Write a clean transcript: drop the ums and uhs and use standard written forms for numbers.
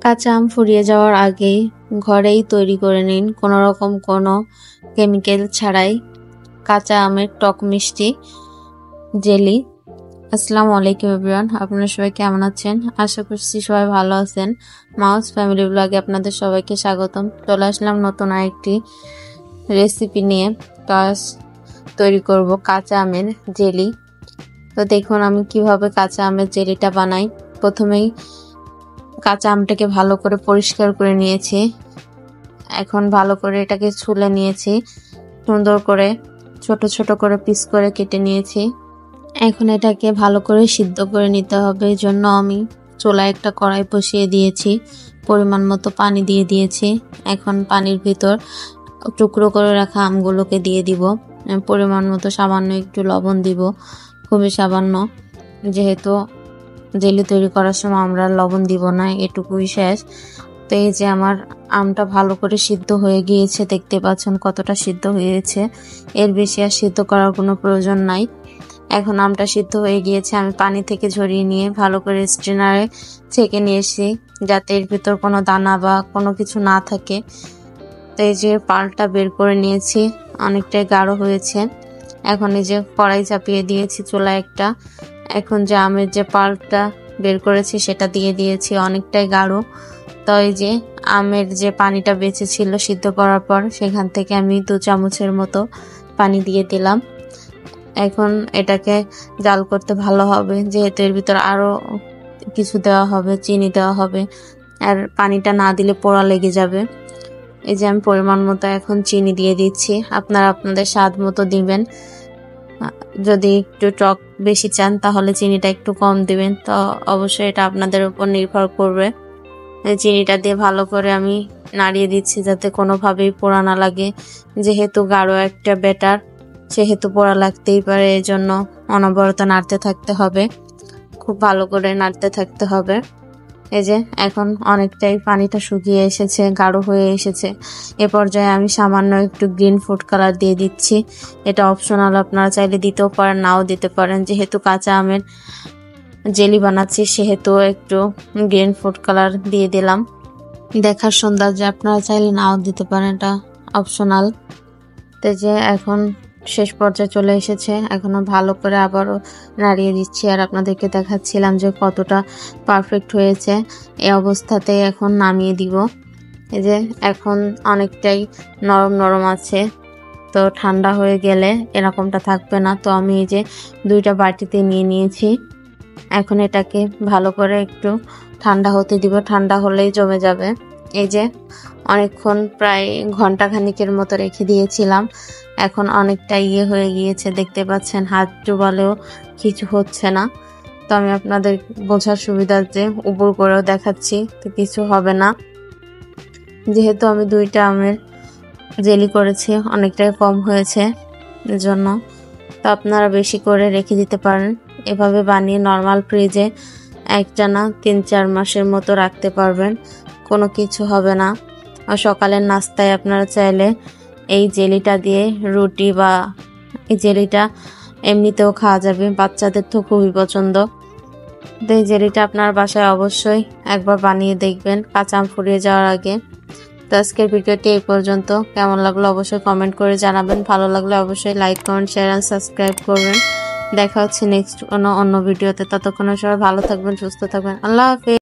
কাঁচা আম ফুরিয়ে যাওয়ার আগেই ঘরেই তৈরি করে নিন কোনো রকম কোনো কেমিক্যাল ছাড়াই কাঁচা আমের টক মিষ্টি জেলি। আসসালামু আলাইকুম এভরিওয়ান, আপনারা সবাই কেমন আছেন? আশা করছি সবাই ভালো আছেন। মাউস ফ্যামিলি ব্লগে আপনাদের সবাইকে স্বাগতম। চলে আসলাম নতুন আরেকটি রেসিপি নিয়ে। কাজ তৈরি করব কাঁচা আমের জেলি। তো দেখুন আমি কিভাবে কাঁচা আমের জেলিটা বানাই। প্রথমেই কাঁচা আমটাকে ভালো করে পরিষ্কার করে নিয়েছি। এখন ভালো করে এটাকে ছুলে নিয়েছি, সুন্দর করে ছোট ছোট করে পিস করে কেটে নিয়েছি। এখন এটাকে ভালো করে সিদ্ধ করে নিতে হবে। এই জন্য আমি চুলায় একটা কড়াই বসিয়ে দিয়েছি, পরিমাণ মতো পানি দিয়ে দিয়েছি। এখন পানির ভিতর টুকরো করে রাখা আমগুলোকে দিয়ে দিব। পরিমাণ মতো সামান্য একটু লবণ দিব, খুবই সামান্য, যেহেতু জেলি তৈরি করার সময় আমরা লবণ দিব না, এটুকুই শেষ। তো এই যে আমার আমটা ভালো করে সিদ্ধ হয়ে গিয়েছে, দেখতে পাচ্ছেন কতটা সিদ্ধ হয়েছে। এর বেশি আর সিদ্ধ করার কোনো প্রয়োজন নাই। এখন আমটা সিদ্ধ হয়ে গিয়েছে, আমি পানি থেকে ঝরিয়ে নিয়ে ভালো করে স্ট্রেনারে ছেঁকে নিয়েছি, যাতে এর ভিতর কোনো দানা বা কোনো কিছু না থাকে। তো এই যে পালটা বের করে নিয়েছি, অনেকটাই গাঢ় হয়েছে। এখন এই যে কড়াই চাপিয়ে দিয়েছি চুলায় একটা। এখন যে আমের যে পাল্পটা বের করেছি সেটা দিয়ে দিয়েছি, অনেকটাই গাঢ়। তো এই যে আমের যে পানিটা বেঁচে ছিল সিদ্ধ করার পর, সেখান থেকে আমি 2 চামচের মতো পানি দিয়ে দিলাম। এখন এটাকে জাল করতে ভালো হবে, যেহেতু এর ভিতর আরো কিছু দেওয়া হবে, চিনি দেওয়া হবে, আর পানিটা না দিলে পোড়া লেগে যাবে। এই যে আমি পরিমাণ মতো এখন চিনি দিয়ে দিচ্ছি, আপনারা আপনাদের স্বাদ মতো দিবেন। যদি একটু টক বেশি চান তাহলে চিনিটা একটু কম দিবেন, তো অবশ্যই এটা আপনাদের উপর নির্ভর করবে। চিনিটা দিয়ে ভালো করে আমি নাড়িয়ে দিচ্ছি, যাতে কোনোভাবেই পোড়া না লাগে। যেহেতু গাঢ় একটা ব্যাটার, সেহেতু পোড়া লাগতেই পারে, এই জন্য অনবরত নাড়তে থাকতে হবে, খুব ভালো করে নাড়তে থাকতে হবে। এই যে এখন অনেকটাই পানিটা শুকিয়ে এসেছে, গাঢ় হয়ে এসেছে। এ পর্যায়ে আমি সামান্য একটু গ্রিন ফুড কালার দিয়ে দিচ্ছি। এটা অপশনাল, আপনারা চাইলে দিতেও পারেন, নাও দিতে পারেন। যেহেতু কাঁচা আমের জেলি বানাচ্ছি সেহেতু একটু গ্রিন ফুড কালার দিয়ে দিলাম। দেখার সৌন্দর্য, আপনারা চাইলে নাও দিতে পারেন, এটা অপশনাল। তো যে এখন শেষ পর্যায়ে চলে এসেছে, এখনো ভালো করে আবারও নাড়িয়ে দিচ্ছি, আর আপনাদেরকে দেখাচ্ছিলাম যে কতটা পারফেক্ট হয়েছে। এই অবস্থাতে এখন নামিয়ে দিব। এই যে এখন অনেকটাই নরম নরম আছে, তো ঠান্ডা হয়ে গেলে এরকমটা থাকবে না। তো আমি এই যে 2টা বাটিতে নিয়ে নিয়েছি। এখন এটাকে ভালো করে একটু ঠান্ডা হতে দিব, ঠান্ডা হলেই জমে যাবে। এই যে অনেকক্ষণ, প্রায় ঘন্টা খানিকের মতো রেখে দিয়েছিলাম। এখন অনেকটা হয়ে গিয়েছে, দেখতে পাচ্ছেন, হাত ডুবালেও কিছু হচ্ছে না। তো আমি আপনাদের বোঝার সুবিধার্থে উপর করেও দেখাচ্ছি, তো কিছু হবে না। যেহেতু আমি 2টা আমের জেলি করেছি, অনেকটাই কম হয়েছে এজন্য। তো আপনারা বেশি করে রেখে দিতে পারেন। এভাবে বানিয়ে নর্মাল ফ্রিজে একটানা 3-4 মাসের মতো রাখতে পারবেন, কোনো কিছু হবে না। আর সকালের নাস্তায় আপনারা চাইলে এই জেলিটা দিয়ে রুটি, বা এই জেলিটা এমনিতেও খাওয়া যাবে, বাচ্চাদের তো খুবই পছন্দ। তো এই জেলিটা আপনার বাসায় অবশ্যই একবার বানিয়ে দেখবেন কাঁচা আম ফুরিয়ে যাওয়ার আগে। তো আজকের ভিডিওটি এই পর্যন্ত। কেমন লাগলো অবশ্যই কমেন্ট করে জানাবেন। ভালো লাগলে অবশ্যই লাইক, কমেন্ট, শেয়ার আর সাবস্ক্রাইব করবেন। দেখা হচ্ছে নেক্সট কোনো অন্য ভিডিওতে। ততক্ষণে সবাই ভালো থাকবেন, সুস্থ থাকবেন। আল্লাহ হাফেজ।